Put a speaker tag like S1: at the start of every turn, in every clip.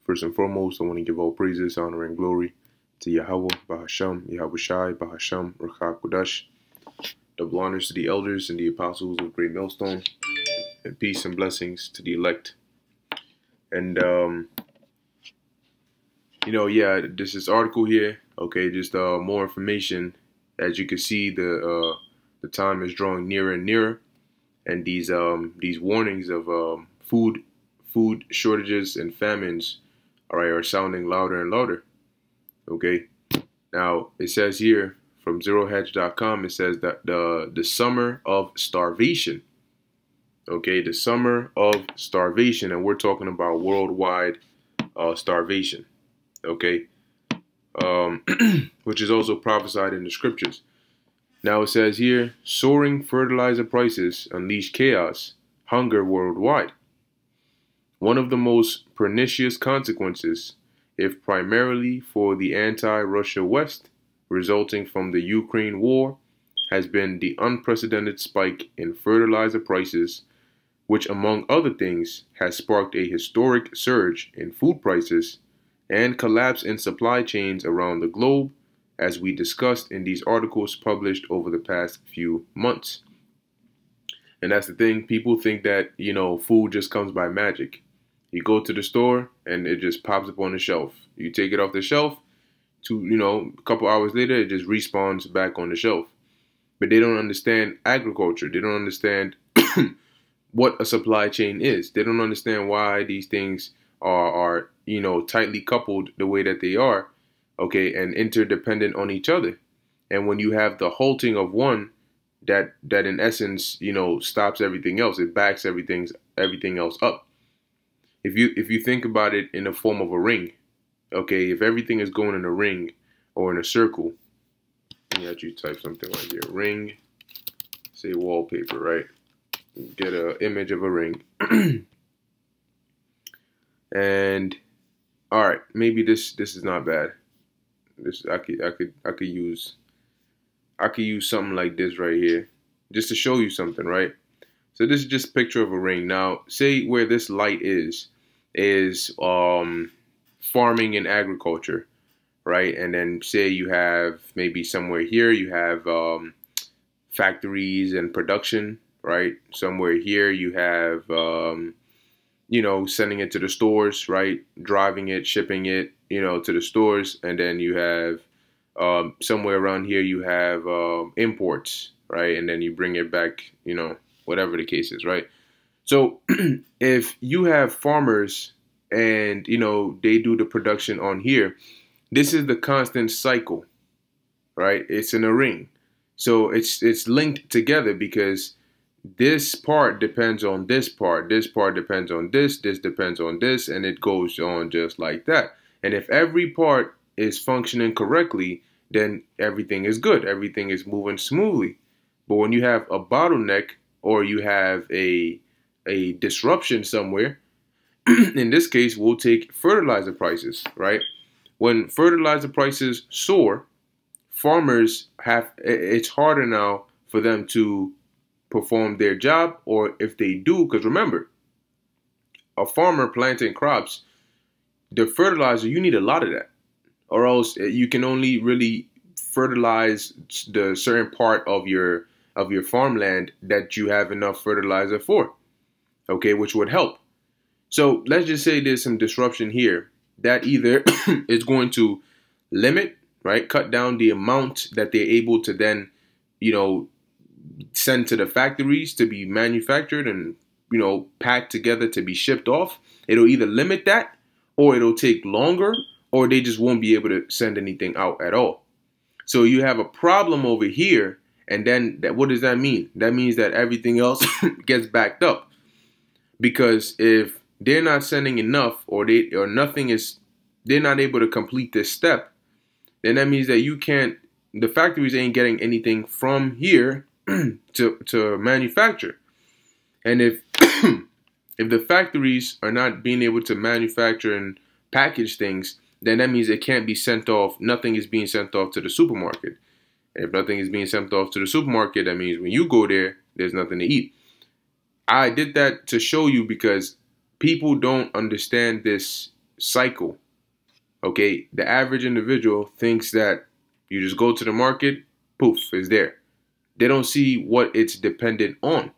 S1: First and foremost, I want to give all praises, honor, and glory to Yahweh, Bahasham, Yahweh Shai, Bahasham, Rakha Kodash. Double honors to the elders and the apostles of Great Millstone, and peace and blessings to the elect. And, yeah, this article here, okay, just more information. As you can see, the time is drawing nearer and nearer, and these warnings of food shortages and famines, all right, are sounding louder and louder. Okay, now it says here from ZeroHedge.com, it says that the summer of starvation. Okay, the summer of starvation, and we're talking about worldwide starvation. Okay, which is also prophesied in the scriptures. Now it says here, soaring fertilizer prices unleash chaos, hunger worldwide. One of the most pernicious consequences, if primarily for the anti-Russia West, resulting from the Ukraine war, has been the unprecedented spike in fertilizer prices, which among other things has sparked a historic surge in food prices and collapse in supply chains around the globe, as we discussed in these articles published over the past few months. And that's the thing, people think that, food just comes by magic. You go to the store and it just pops up on the shelf. You take it off the shelf, a couple hours later, it just respawns back on the shelf. But they don't understand agriculture. They don't understand what a supply chain is. They don't understand why these things are tightly coupled the way that they are, okay, and interdependent on each other. And when you have the halting of one, that in essence, stops everything else. It backs everything else up. If you think about it in the form of a ring, okay, if everything is going in a ring or in a circle, let me actually type something right here. Ring, say wallpaper, right? Get an image of a ring. And all right, maybe this is not bad. This I could use something like this right here, just to show you something, right? So this is just a picture of a ring. Now, say where this light is farming and agriculture, right? And then say you have maybe somewhere here you have factories and production, right? Somewhere here you have sending it to the stores, right? Driving it, shipping it, to the stores, and then you have somewhere around here you have imports, right? And then you bring it back, whatever the case is, right? So if you have farmers and, they do the production on here, this is the constant cycle, right? It's in a ring. So it's linked together because this part depends on this part depends on this depends on this, and it goes on just like that. And if every part is functioning correctly, then everything is good. Everything is moving smoothly. But when you have a bottleneck or you have a disruption somewhere, in this case, we'll take fertilizer prices, right? When fertilizer prices soar, farmers it's harder now for them to perform their job, or if they do, because remember, a farmer planting crops, the fertilizer, you need a lot of that, or else you can only really fertilize the certain part of your farmland that you have enough fertilizer for, okay, which would help. So let's just say there's some disruption here that either is going to limit, right, cut down the amount that they're able to then, send to the factories to be manufactured and, packed together to be shipped off. It'll either limit that, or it'll take longer, or they just won't be able to send anything out at all. So you have a problem over here, and then what does that mean? That means that everything else gets backed up. Because if they're not sending enough, or they're not able to complete this step, then that means that the factories ain't getting anything from here to manufacture. And if if the factories are not being able to manufacture and package things, then that means it can't be sent off. Nothing is being sent off to the supermarket. And if nothing is being sent off to the supermarket, that means when you go there, there's nothing to eat. I did that to show you because people don't understand this cycle. Okay, the average individual thinks that you just go to the market, poof, it's there. They don't see what it's dependent on.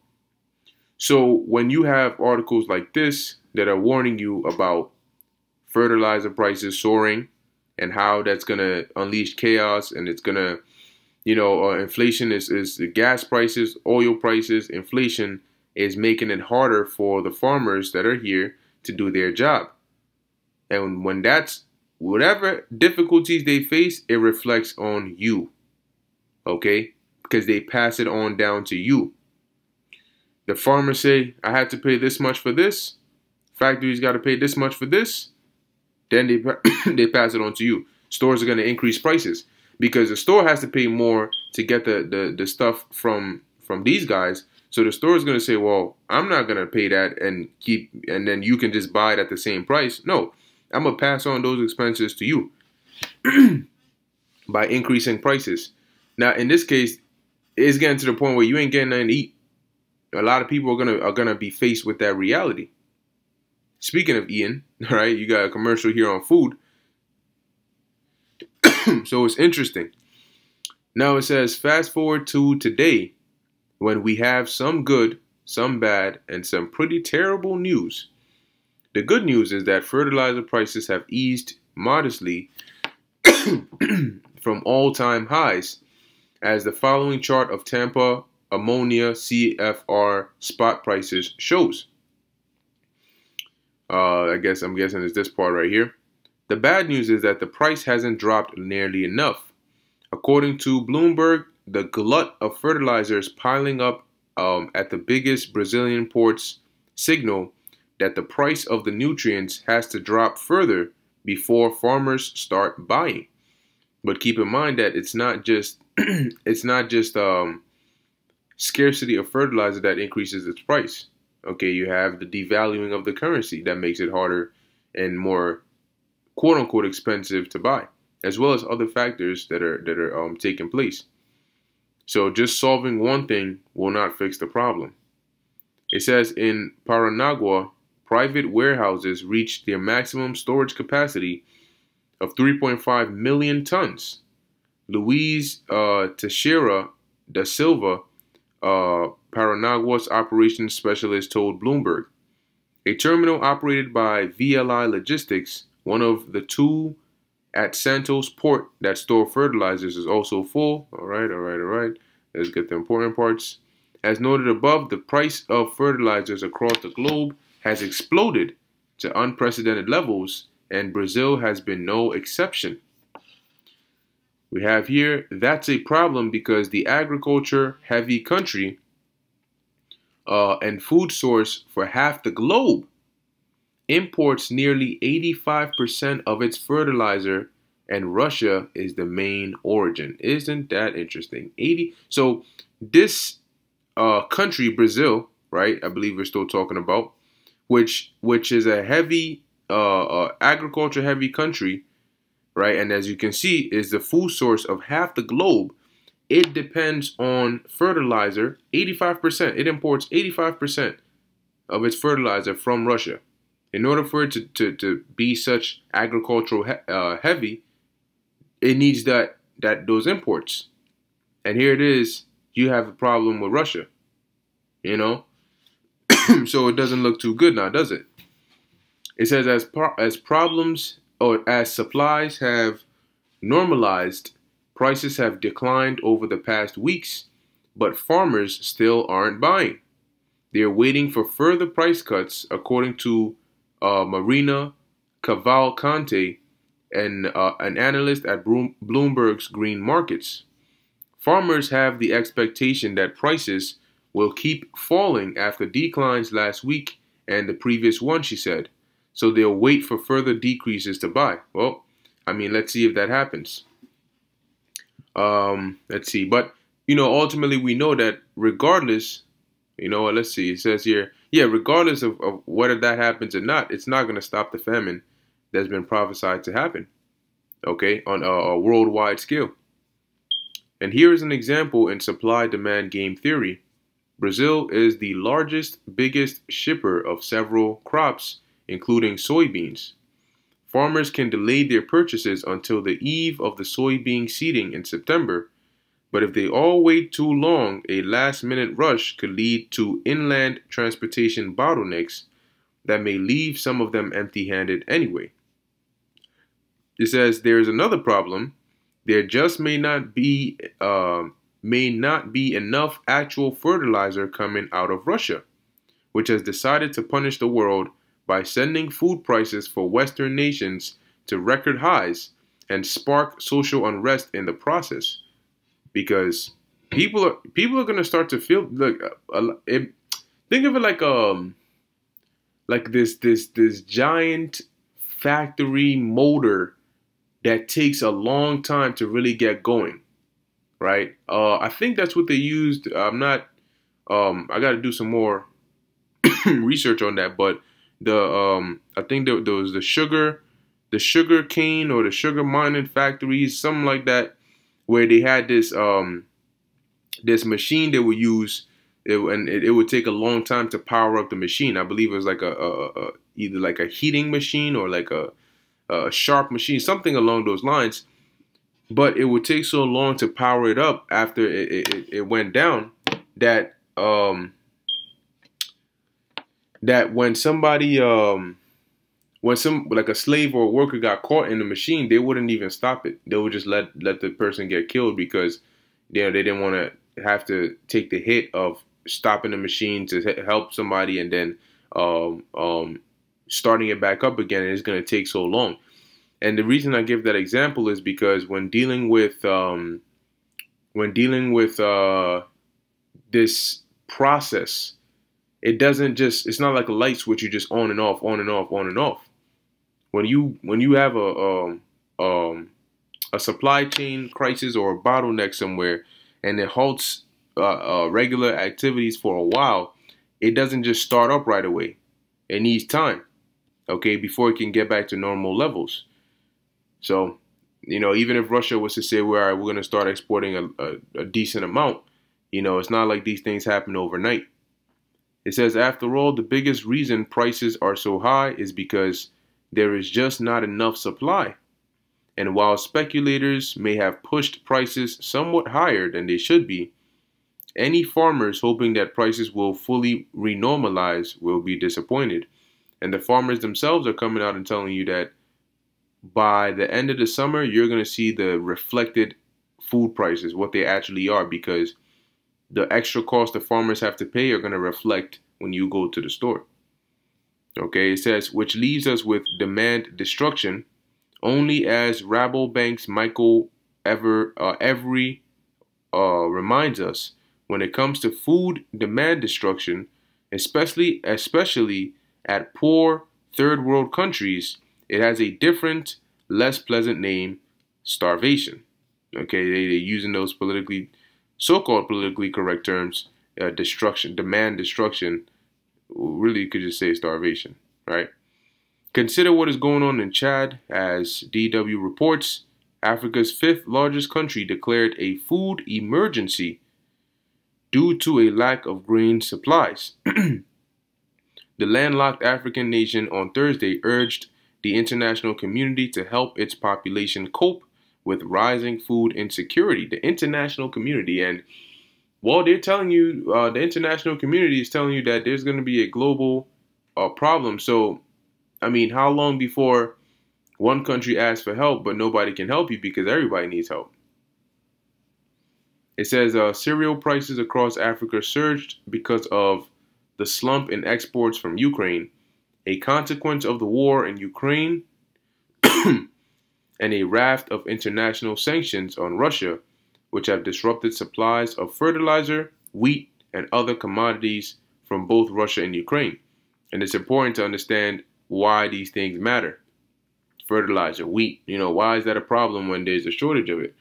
S1: So when you have articles like this that are warning you about fertilizer prices soaring and how that's going to unleash chaos, and it's going to, inflation is the gas prices, oil prices, inflation is making it harder for the farmers that are here to do their job. And when that's whatever difficulties they face, it reflects on you. Okay? Because they pass it on down to you. The farmers say, I had to pay this much for this. Factories got to pay this much for this. Then they pass it on to you. Stores are going to increase prices because the store has to pay more to get the stuff from these guys. So the store is going to say, well, I'm not going to pay that and then you can just buy it at the same price. No, I'm going to pass on those expenses to you by increasing prices. Now, in this case, it's getting to the point where you ain't getting nothing to eat. A lot of people are gonna be faced with that reality. Speaking of eating, right? You got a commercial here on food. So it's interesting. Now it says, fast forward to today, when we have some good, some bad, and some pretty terrible news. The good news is that fertilizer prices have eased modestly from all-time highs, as the following chart of Tampa ammonia CFR spot prices shows. I'm guessing it's this part right here. The bad news is that the price hasn't dropped nearly enough. According to Bloomberg, the glut of fertilizers piling up at the biggest Brazilian ports signal that the price of the nutrients has to drop further before farmers start buying. But keep in mind that it's not just scarcity of fertilizer that increases its price. Okay, you have the devaluing of the currency that makes it harder and more quote unquote expensive to buy, as well as other factors that are taking place. So just solving one thing will not fix the problem. It says in Paranagua, private warehouses reached their maximum storage capacity of 3.5 million tons. Luis Teixeira da Silva, Paranagua's operations specialist, told Bloomberg. A terminal operated by VLI Logistics, one of the two at Santos Port that store fertilizers, is also full. All right. Let's get the important parts. As noted above, the price of fertilizers across the globe has exploded to unprecedented levels, and Brazil has been no exception. We have here, that's a problem because the agriculture-heavy country and food source for half the globe imports nearly 85% of its fertilizer, and Russia is the main origin. Isn't that interesting? So this country, Brazil, right? I believe we're still talking about, which is a heavy agriculture-heavy country, right? And as you can see, is the food source of half the globe. It depends on fertilizer, 85%. It imports 85% of its fertilizer from Russia. In order for it to be such agricultural heavy, it needs those imports. And here it is, you have a problem with Russia, So it doesn't look too good now, does it? It says as problems or as supplies have normalized, prices have declined over the past weeks, but farmers still aren't buying. They're waiting for further price cuts, according to Marina Cavalcante, an analyst at Bloomberg's Green Markets. Farmers have the expectation that prices will keep falling after declines last week and the previous one, she said. So they'll wait for further decreases to buy. Well, let's see if that happens. Let's see. But, ultimately we know that regardless, let's see. It says here, regardless of whether that happens or not, it's not going to stop the famine that's been prophesied to happen, okay, on a worldwide scale. And here is an example in supply-demand game theory. Brazil is the biggest shipper of several crops, including soybeans. Farmers can delay their purchases until the eve of the soybean seeding in September, but if they all wait too long, a last-minute rush could lead to inland transportation bottlenecks that may leave some of them empty-handed anyway. It says there is another problem. There just may not be enough actual fertilizer coming out of Russia, which has decided to punish the world by sending food prices for Western nations to record highs and spark social unrest in the process. Because people are going to start to feel think of it like this giant factory motor that takes a long time to really get going, right? I think that's what they used. I'm not. I got to do some more research on that, but I think there was the sugar cane or the sugar mining factories, something like that, where they had this this machine they would use, and it would take a long time to power up the machine. I believe it was like either like a heating machine or like a sharp machine, something along those lines. But it would take so long to power it up after it went down that that when somebody like a slave or a worker got caught in the machine, they wouldn't even stop it. They would just let the person get killed because they didn't want to have to take the hit of stopping the machine to help somebody and then starting it back up again. And it's going to take so long. And the reason I give that example is because when dealing with this process, it's not like a light switch you just on and off, on and off, on and off. When you have a supply chain crisis or a bottleneck somewhere and it halts regular activities for a while, it doesn't just start up right away. It needs time, okay, before it can get back to normal levels. So, even if Russia was to say, well, all right, we're going to start exporting a decent amount, it's not like these things happen overnight. It says, after all, the biggest reason prices are so high is because there is just not enough supply. And while speculators may have pushed prices somewhat higher than they should be, any farmers hoping that prices will fully renormalize will be disappointed. And the farmers themselves are coming out and telling you that by the end of the summer, you're going to see the reflected food prices, what they actually are, because the extra cost the farmers have to pay are going to reflect when you go to the store. Okay, it says, which leaves us with demand destruction, only as Rabobank's Michael Every reminds us, when it comes to food demand destruction, especially at poor third world countries, it has a different, less pleasant name: starvation. Okay, they're using those so-called politically correct terms, destruction, demand destruction. Really, you could just say starvation, right? Consider what is going on in Chad. As DW reports, Africa's fifth largest country declared a food emergency due to a lack of grain supplies. The landlocked African nation on Thursday urged the international community to help its population cope with rising food insecurity. The international community, and well, they're telling you, the international community is telling you that there's going to be a global problem. So, I mean, how long before one country asks for help, but nobody can help you because everybody needs help? It says cereal prices across Africa surged because of the slump in exports from Ukraine, a consequence of the war in Ukraine, and a raft of international sanctions on Russia, which have disrupted supplies of fertilizer, wheat, and other commodities from both Russia and Ukraine. And it's important to understand why these things matter. Fertilizer, wheat, why is that a problem when there's a shortage of it?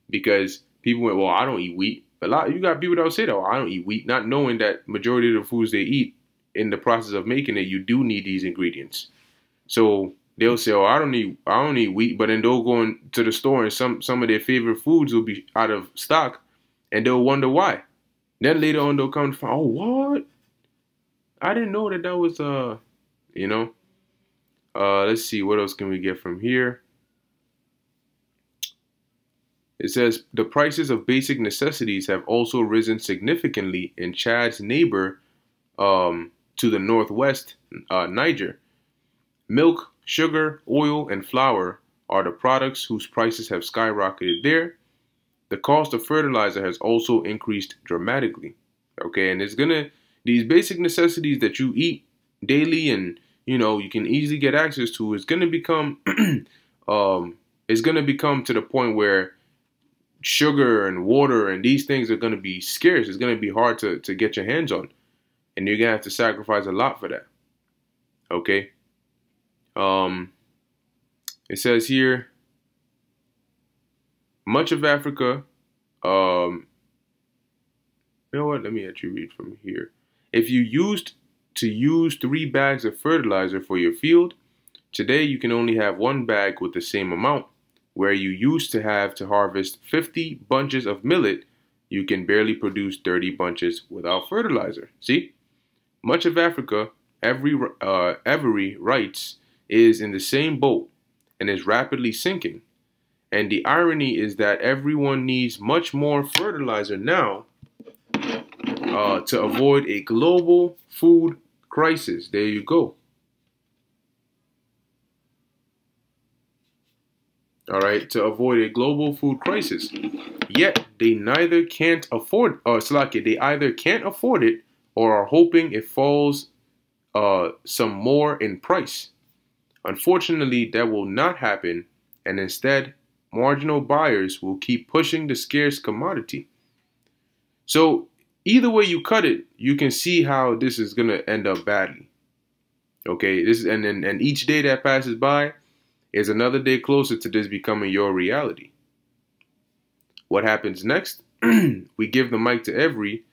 S1: Because people went, well, I don't eat wheat. You got people that will say that, well, I don't eat wheat, not knowing that majority of the foods they eat, in the process of making it, you do need these ingredients. So they'll say, oh, I don't eat wheat, but then they'll go into the store and some of their favorite foods will be out of stock, and they'll wonder why. Then later on they'll come to find, oh, what? I didn't know that was Let's see, what else can we get from here? It says the prices of basic necessities have also risen significantly in Chad's neighbor to the northwest, Niger. Milk, sugar, oil, and flour are the products whose prices have skyrocketed there. The cost of fertilizer has also increased dramatically. Okay, and these basic necessities that you eat daily and you can easily get access to is gonna become is gonna become to the point where sugar and water and these things are gonna be scarce. It's gonna be hard to get your hands on. And you're gonna have to sacrifice a lot for that. Okay. Um it says here much of Africa, you know what? Let me actually read from here. If you used to use 3 bags of fertilizer for your field, today you can only have 1 bag with the same amount. Where you used to have to harvest 50 bunches of millet, you can barely produce 30 bunches without fertilizer. See? Much of Africa, every writes, is in the same boat and is rapidly sinking. And the irony is that everyone needs much more fertilizer now to avoid a global food crisis. There you go. All right, to avoid a global food crisis. Yet they neither can't afford, they either can't afford it or are hoping it falls some more in price. Unfortunately, that will not happen, and instead, marginal buyers will keep pushing the scarce commodity. So either way you cut it, you can see how this is gonna end up badly. Okay, this and each day that passes by is another day closer to this becoming your reality. What happens next? We give the mic to Every,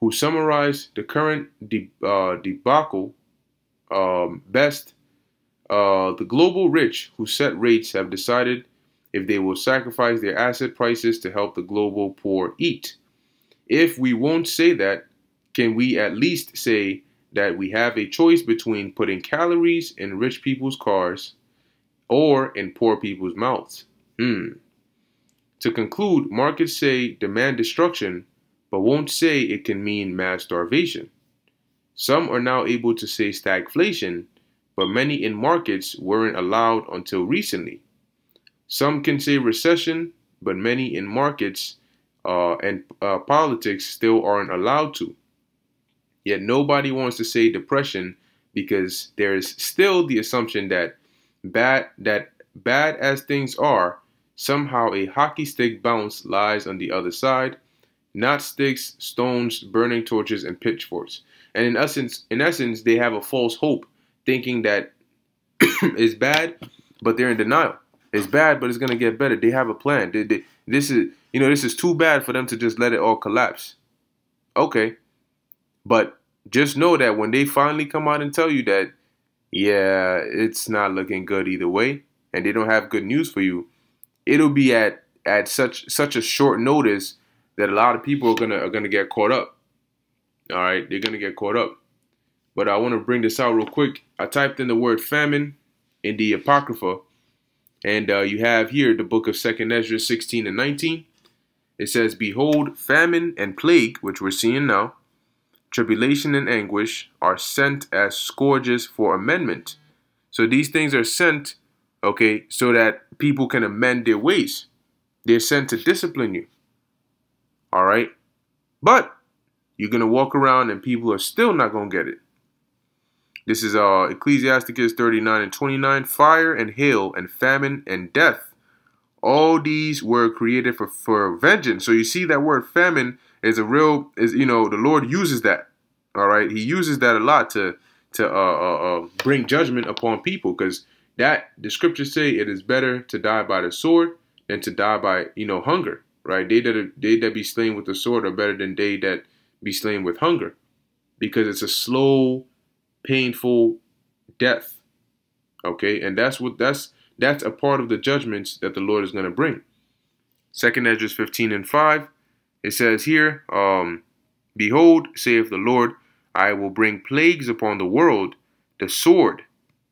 S1: who summarized the current debacle best. The global rich who set rates have decided if they will sacrifice their asset prices to help the global poor eat. If we won't say that, can we at least say that we have a choice between putting calories in rich people's cars or in poor people's mouths? To conclude, markets say demand destruction, but won't say it can mean mass starvation. Some are now able to say stagflation, but many in markets weren't allowed until recently. Some can say recession, but many in markets and politics still aren't allowed to. Yet nobody wants to say depression because there is still the assumption that bad as things are, somehow a hockey stick bounce lies on the other side, not sticks, stones, burning torches, and pitchforks. And in essence, they have a false hope, thinking that it's bad, but they're in denial. It's bad, but it's gonna get better. They have a plan. This is too bad for them to just let it all collapse. Okay, but just know that when they finally come out and tell you that, yeah, it's not looking good either way, and they don't have good news for you, it'll be at such a short notice that a lot of people are gonna get caught up. All right, they're gonna get caught up. But I want to bring this out real quick. I typed in the word famine in the Apocrypha, and you have here the book of 2nd Ezra 16 and 19. It says, "Behold, famine and plague, which we're seeing now, tribulation and anguish are sent as scourges for amendment." So these things are sent, okay, so that people can amend their ways. They're sent to discipline you. All right? But you're going to walk around and people are still not going to get it. This is Ecclesiasticus 39 and 29. Fire and hail and famine and death, all these were created for vengeance. So you see that word famine is the Lord uses that. All right, He uses that a lot to bring judgment upon people, because that the scriptures say it is better to die by the sword than to die by hunger. Right? They that be slain with the sword are better than they that be slain with hunger, because it's a slow, painful death. Okay, and that's a part of the judgments that the Lord is going to bring. 2nd Ezra 15 and 5, it says here, "Behold, saith the Lord, I will bring plagues upon the world, the sword,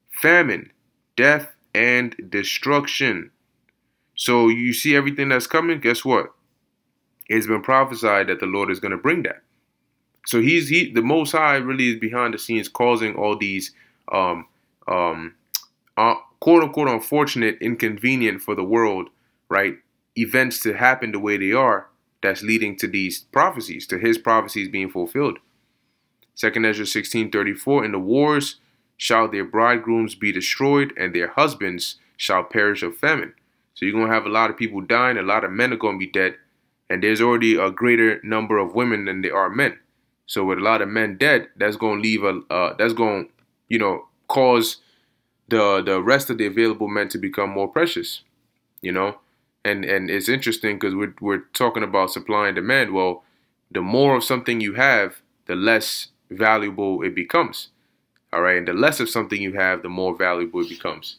S1: famine, death and destruction. So you see everything that's coming, guess what? It's been prophesied that the Lord is going to bring that. So the Most High really is behind the scenes causing all these um, um, quote unquote unfortunate, inconvenient for the world, right? Events to happen the way they are, that's leading to these prophecies, to his prophecies being fulfilled. 2 Ezra 16:34, in the wars shall their bridegrooms be destroyed, and their husbands shall perish of famine. So you're going to have a lot of people dying, a lot of men are going to be dead, and there's already a greater number of women than there are men. So with a lot of men dead, that's going to leave that's going to, cause the rest of the available men to become more precious, and it's interesting because we're talking about supply and demand. Well, the more of something you have, the less valuable it becomes. All right, and the less of something you have, the more valuable it becomes.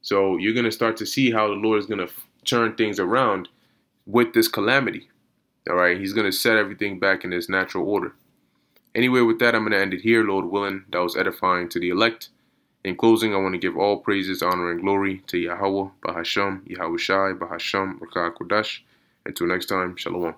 S1: So you're going to start to see how the Lord is going to turn things around with this calamity. All right, he's going to set everything back in its natural order. Anyway, with that, I'm going to end it here, Lord willing. That was edifying to the elect. In closing, I want to give all praises, honor, and glory to Yahweh, Bahasham, Yahushai, Bahasham, Rakah Kodash. Until next time, Shalom.